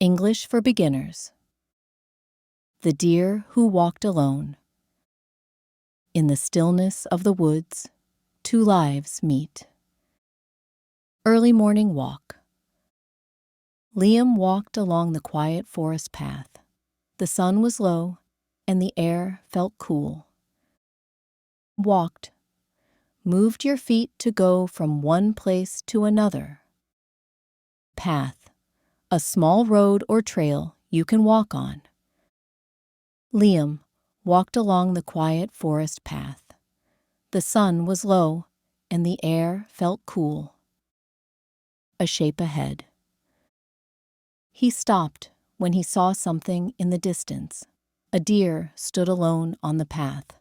English for Beginners. The deer who walked alone. In the stillness of the woods, two lives meet. Early morning walk. Liam walked along the quiet forest path. The sun was low, and the air felt cool. Walked. Moved your feet to go from one place to another. Path. A small road or trail you can walk on. Liam walked along the quiet forest path. The sun was low, and the air felt cool. A shape ahead. He stopped when he saw something in the distance. A deer stood alone on the path.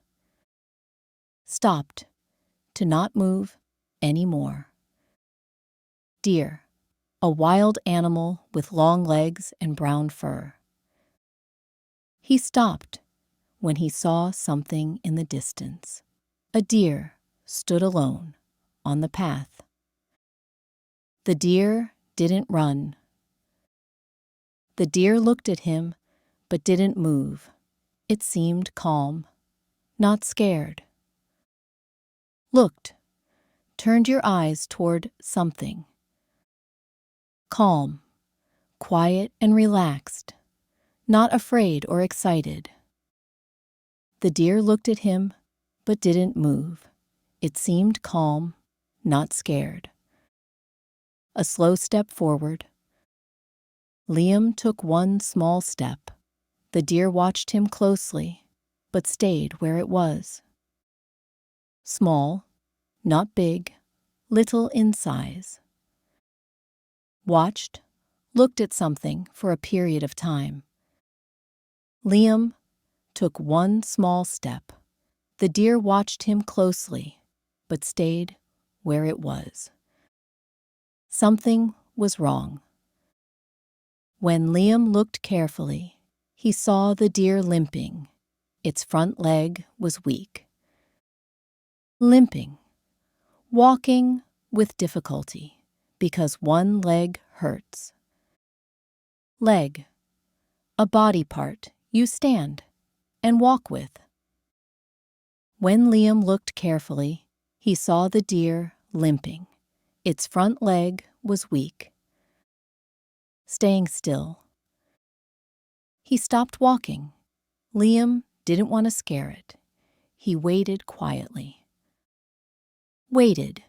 Stopped to not move anymore. Deer, a wild animal with long legs and brown fur. He stopped when he saw something in the distance. A deer stood alone on the path. The deer didn't run. The deer looked at him but didn't move. It seemed calm, not scared. Looked, turned your eyes toward something. Calm, quiet and relaxed, not afraid or excited. The deer looked at him but didn't move. It seemed calm, not scared. A slow step forward. Liam took one small step. The deer watched him closely, but stayed where it was. Small, not big, little in size. Watched, looked at something for a period of time. Liam took one small step. The deer watched him closely, but stayed where it was. Something was wrong. When Liam looked carefully, he saw the deer limping. Its front leg was weak. Limping, walking with difficulty, because one leg hurts. Leg, a body part you stand and walk with. When Liam looked carefully, he saw the deer limping. Its front leg was weak. Staying still. He stopped walking. Liam didn't want to scare it. He waited quietly. Waited.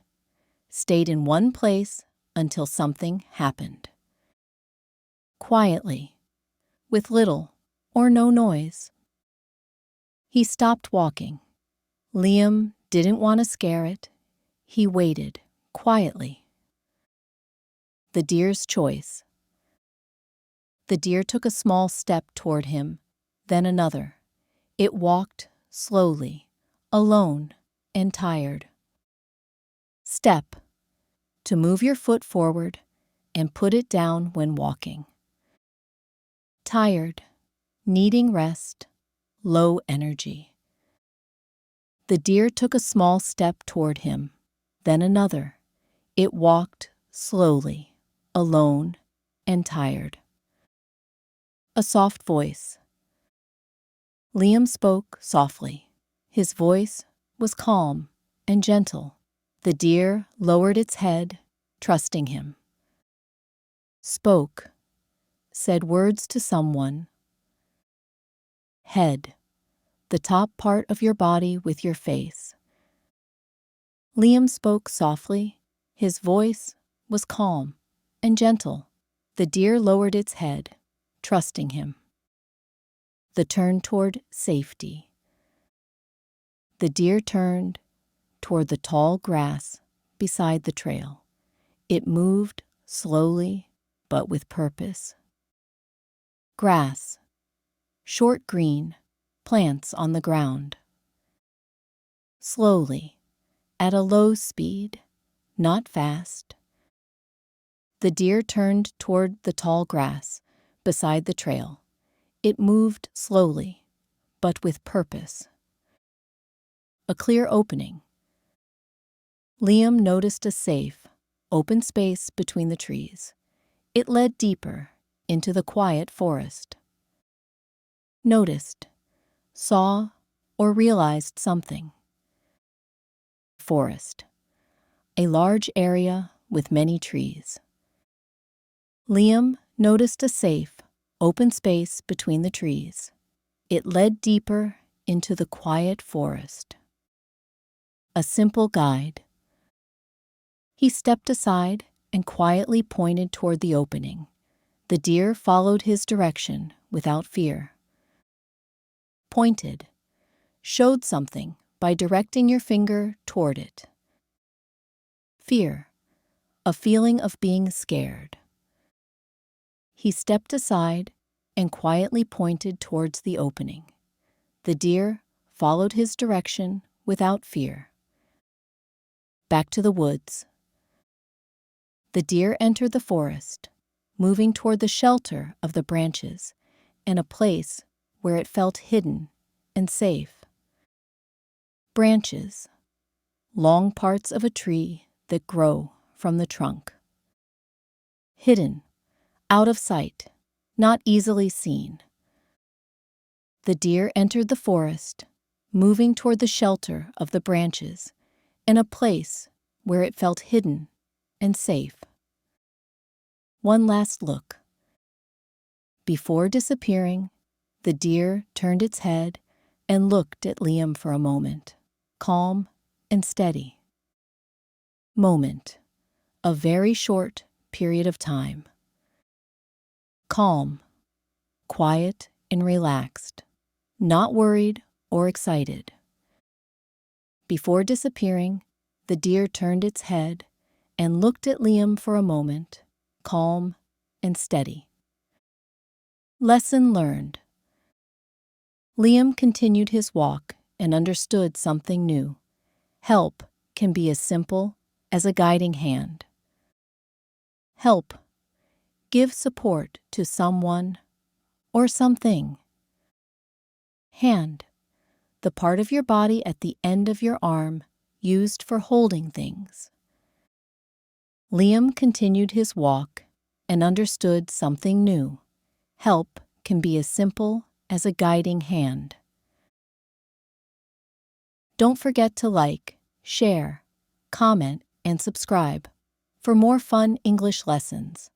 Stayed in one place until something happened. Quietly, with little or no noise. He stopped walking. Liam didn't want to scare it. He waited quietly. The deer's choice. The deer took a small step toward him, then another. It walked slowly, alone and tired. Step, to move your foot forward and put it down when walking. Tired, needing rest, low energy. The deer took a small step toward him, then another. It walked slowly, alone and tired. A soft voice. Liam spoke softly. His voice was calm and gentle. The deer lowered its head, trusting him. Spoke, said words to someone. Head, the top part of your body with your face. Liam spoke softly. His voice was calm and gentle. The deer lowered its head, trusting him. The turn toward safety. The deer turned toward the tall grass beside the trail. It moved slowly, but with purpose. Grass, short green, plants on the ground. Slowly, at a low speed, not fast. The deer turned toward the tall grass beside the trail. It moved slowly, but with purpose. A clear opening. Liam noticed a safe, open space between the trees. It led deeper into the quiet forest. Noticed, saw, or realized something. Forest. A large area with many trees. Liam noticed a safe, open space between the trees. It led deeper into the quiet forest. A simple guide. He stepped aside and quietly pointed toward the opening. The deer followed his direction without fear. Pointed. Showed something by directing your finger toward it. Fear. A feeling of being scared. He stepped aside and quietly pointed towards the opening. The deer followed his direction without fear. Back to the woods. The deer entered the forest, moving toward the shelter of the branches and a place where it felt hidden and safe. Branches. Long parts of a tree that grow from the trunk. Hidden. Out of sight. Not easily seen. The deer entered the forest, moving toward the shelter of the branches and a place where it felt hidden and safe. One last look. Before disappearing, the deer turned its head and looked at Liam for a moment, calm and steady. Moment. A very short period of time. Calm, quiet and relaxed, not worried or excited. Before disappearing, the deer turned its head and looked at Liam for a moment, calm and steady. Lesson learned. Liam continued his walk and understood something new. Help can be as simple as a guiding hand. Help. Give support to someone or something. Hand. The part of your body at the end of your arm used for holding things. Liam continued his walk and understood something new. Help can be as simple as a guiding hand. Don't forget to like, share, comment, and subscribe for more fun English lessons.